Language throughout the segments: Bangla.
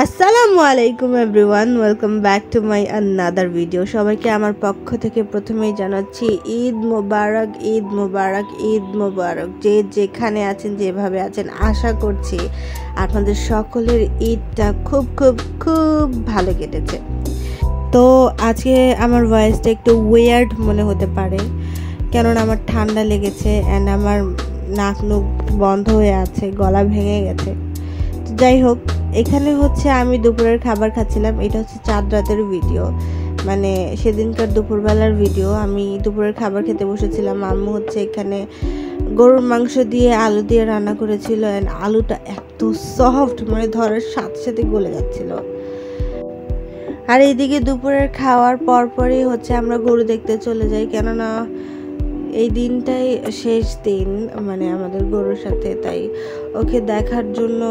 আসসালামু আলাইকুম everyone, welcome back to my another video. সবাইকে আমার পক্ষ থেকে প্রথমেই জানাচ্ছি ঈদ মোবারক, ঈদ মোবারক, ঈদ মোবারক। যে যেখানে আছেন, যেভাবে আছেন, আশা করছি আপনাদের সকলের ঈদটা খুব খুব খুব ভালো কেটেছে। তো আজকে আমার ভয়েসটা একটু ওয়ার্ড মনে হতে পারে, কেননা আমার ঠান্ডা লেগেছে অ্যান্ড আমার নাক মুখ বন্ধ হয়ে আছে, গলা ভেঙে গেছে। যাই হোক, এখানে হচ্ছে আমি দুপুরের খাবার খাচ্ছিলাম। এটা হচ্ছে চাঁদ রাতের ভিডিও, মানে সেদিনকার দুপুরবেলার ভিডিও। আমি দুপুরের খাবার খেতে বসেছিলাম। আম্মু হচ্ছে এখানে গরুর মাংস দিয়ে আলু দিয়ে রান্না করেছিল, অ্যান্ড আলুটা এত সফট, মানে ধরার সাথে সাথে গলে যাচ্ছিল। আর এইদিকে দুপুরের খাওয়ার পরপরই হচ্ছে আমরা গরু দেখতে চলে যাই, কেননা এই দিনটাই শেষ দিন মানে আমাদের গরুর সাথে, তাই ওকে দেখার জন্য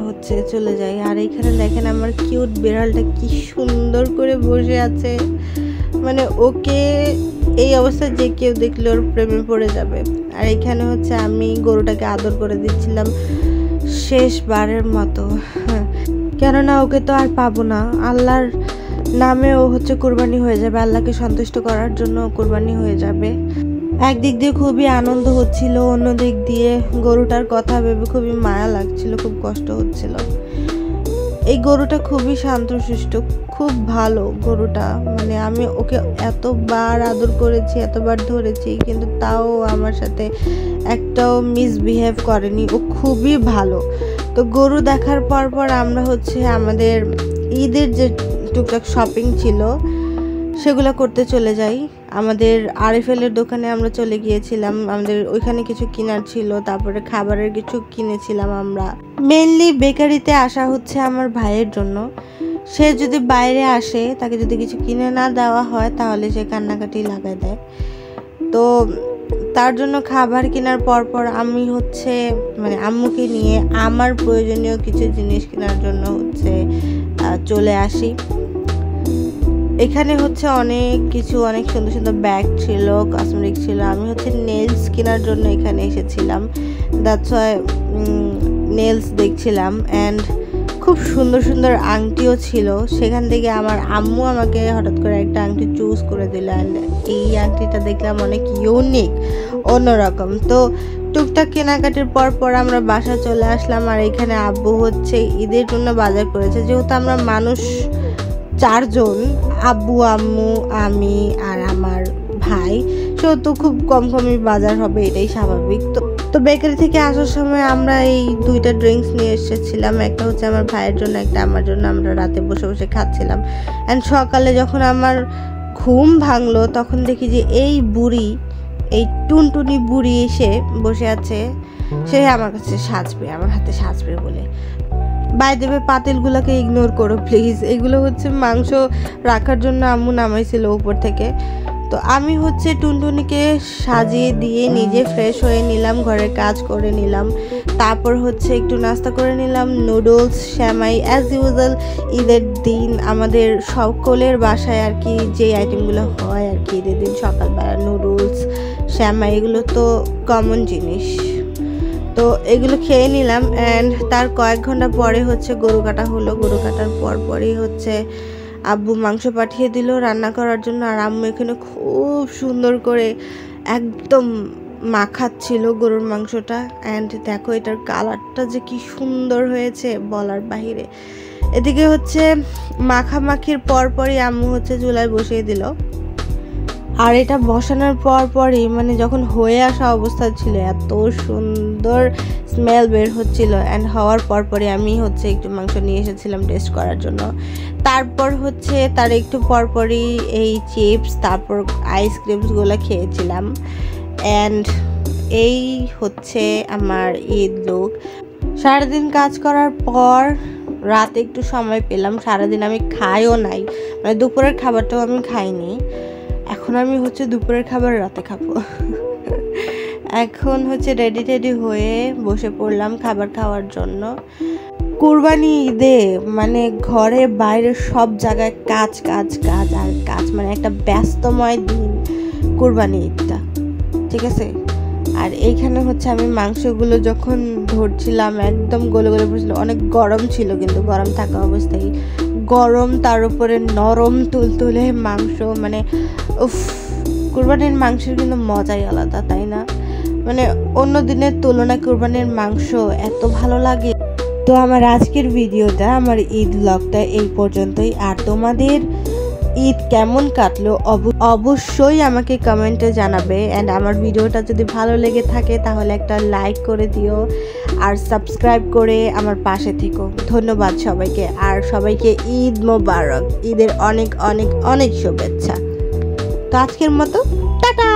হচ্ছে চলে যাই। আর এখানে দেখেন আমার কিউট বিড়ালটা কি সুন্দর করে বসে আছে, মানে ওকে এই অবস্থায় যে কেউ দেখলে ওর প্রেমে পড়ে যাবে। আর এখানে হচ্ছে আমি গরুটাকে আদর করে দিচ্ছিলাম শেষবারের মতো, কেননা ওকে তো আর পাবো না। আল্লাহর নামে ও হচ্ছে কোরবানি হয়ে যাবে, আল্লাহকে সন্তুষ্ট করার জন্য কোরবানি হয়ে যাবে। একদিক দিয়ে খুবই আনন্দ হচ্ছিল, অন্য দিক দিয়ে গরুটার কথা ভেবে খুবই মায়া লাগছিল, খুব কষ্ট হচ্ছিল। এই গরুটা খুবই শান্তশিষ্ট, খুব ভালো গরুটা, মানে আমি ওকে এতবার আদর করেছি, এতবার ধরেছি, কিন্তু তাও আমার সাথে একটাও মিসবিহেভ করেনি, ও খুবই ভালো। তো গরু দেখার পর আমরা হচ্ছে আমাদের ঈদের যে টুকটাক শপিং ছিল সেগুলো করতে চলে যাই। আমাদের আরএফএলের দোকানে আমরা চলে গিয়েছিলাম, আমাদের ওইখানে কিছু কেনার ছিল, তারপরে খাবারের কিছু কিনেছিলাম আমরা। মেনলি বেকারিতে আসা হচ্ছে আমার ভাইয়ের জন্য। সে যদি বাইরে আসে, তাকে যদি কিছু কিনে না দেওয়া হয় তাহলে সে কান্নাকাটি লাগায় দেয়। তো তার জন্য খাবার কেনার পর আমি হচ্ছে মানে আম্মুকে নিয়ে আমার প্রয়োজনীয় কিছু জিনিস কেনার জন্য হচ্ছে চলে আসি। এখানে হচ্ছে অনেক কিছু, অনেক সুন্দর সুন্দর ব্যাগ ছিল, কসমেটিক ছিল। আমি হচ্ছে নেলস কেনার জন্য এখানে এসেছিলাম, দ্যাটস ওয়াই নেলস দেখছিলাম। অ্যান্ড খুব সুন্দর সুন্দর আংটিও ছিল। সেখান থেকে আমার আম্মু আমাকে হঠাৎ করে একটা আংটি চুজ করে দিল, অ্যান্ড এই আংটিটা দেখলাম অনেক ইউনিক, অন্যরকম। তো টুকটাক কেনাকাটির পর আমরা বাসা চলে আসলাম। আর এখানে আব্বু হচ্ছে ঈদের জন্য বাজার করেছে, যেহেতু আমরা মানুষ চারজন, আব্বু, আম্মু, আমি আর আমার ভাই, সেহেতু খুব কমই বাজার হবে, এটাই স্বাভাবিক। তো বেকারি থেকে আসার সময় আমরা এই দুইটা ড্রিঙ্কস নিয়ে এসেছিলাম, একটা হচ্ছে আমার ভাইয়ের জন্য, একটা আমার জন্য। আমরা রাতে বসে বসে খাচ্ছিলাম, অ্যান্ড সকালে যখন আমার ঘুম ভাঙলো তখন দেখি যে এই বুড়ি, এই টুনটুনি বুড়ি এসে বসে আছে। সে আমার কাছে সাজবে, আমার হাতে সাজবে বলে। বাই দেবে, পাতিলগুলোকে ইগনোর করো প্লিজ, এগুলো হচ্ছে মাংস রাখার জন্য আম্মু নামাইছিল উপর থেকে। তো আমি হচ্ছে টুনটুনিকে সাজিয়ে দিয়ে নিজে ফ্রেশ হয়ে নিলাম, ঘরের কাজ করে নিলাম, তারপর হচ্ছে একটু নাস্তা করে নিলাম, নুডলস, শ্যামাই, অ্যাজ ইউজুয়াল ঈদের দিন আমাদের সকলের বাসায় আর কি যে আইটেমগুলো হয় আর কি ঈদের দিন সকালবেলা, নুডলস, শ্যামাই, এগুলো তো কমন জিনিস। তো এগুলো খেয়ে নিলাম, অ্যান্ড তার কয়েক ঘন্টা পরে হচ্ছে গরু কাটা হলো। গরু কাটার পরই হচ্ছে আব্বু মাংস পাঠিয়ে দিল রান্না করার জন্য। আর আম্মু এখানে খুব সুন্দর করে একদম মাখাচ্ছিল গরুর মাংসটা, অ্যান্ড দেখো এটার কালারটা যে কি সুন্দর হয়েছে বলার বাহিরে। এদিকে হচ্ছে মাখামাখির পরই আম্মু হচ্ছে চুলায় বসিয়ে দিল। আর এটা বসানোর পরই মানে যখন হয়ে আসা অবস্থা ছিল, এত সুন্দর স্মেল বের হচ্ছিল, অ্যান্ড হওয়ার পরই আমি হচ্ছে একটু মাংস নিয়ে এসেছিলাম টেস্ট করার জন্য। তারপর হচ্ছে তার একটু পরই এই চিপস, তারপর আইসক্রিমসগুলো খেয়েছিলাম। অ্যান্ড এই হচ্ছে আমার ঈদ লুক। সারাদিন কাজ করার পর রাতে একটু সময় পেলাম, সারাদিন আমি খাইও নাই, মানে দুপুরের খাবারটাও আমি খাইনি। এখন আমি হচ্ছে দুপুরের খাবার রাতে খাবো। এখন হচ্ছে রেডি হয়ে বসে পড়লাম খাবার খাওয়ার জন্য। কুরবানি ঈদে মানে ঘরে বাইরে সব জায়গায় কাজ কাজ কাজ আর কাজ, মানে একটা ব্যস্তময় দিন কুরবানি ঈদটা, ঠিক আছে। আর এইখানে হচ্ছে আমি মাংসগুলো যখন ধরছিলাম একদম গলে গলে পড়ছিল, অনেক গরম ছিল, কিন্তু গরম থাকা অবস্থায় গরম, তার উপরে নরম তুলতুলে মাংস, মানে উফ, কুরবানির মাংসের কিন্তু মজাই আলাদা, তাই না? মানে অন্য দিনের তুলনায় কুরবানির মাংস এত ভালো লাগে। তো আমার আজকের ভিডিওটা, আমার ঈদ ব্লগটা এই পর্যন্তই। আর তোমাদের ঈদ কেমন কাটলো অবশ্যই আমাকে কমেন্টে জানাবে। অ্যান্ড আমার ভিডিওটা যদি ভালো লেগে থাকে তাহলে একটা লাইক করে দিও আর সাবস্ক্রাইব করে আমার পাশে থেকো। ধন্যবাদ সবাইকে, আর সবাইকে ঈদ মোবারক, ঈদের অনেক অনেক অনেক শুভেচ্ছা। তো আজকের মতো টাটা।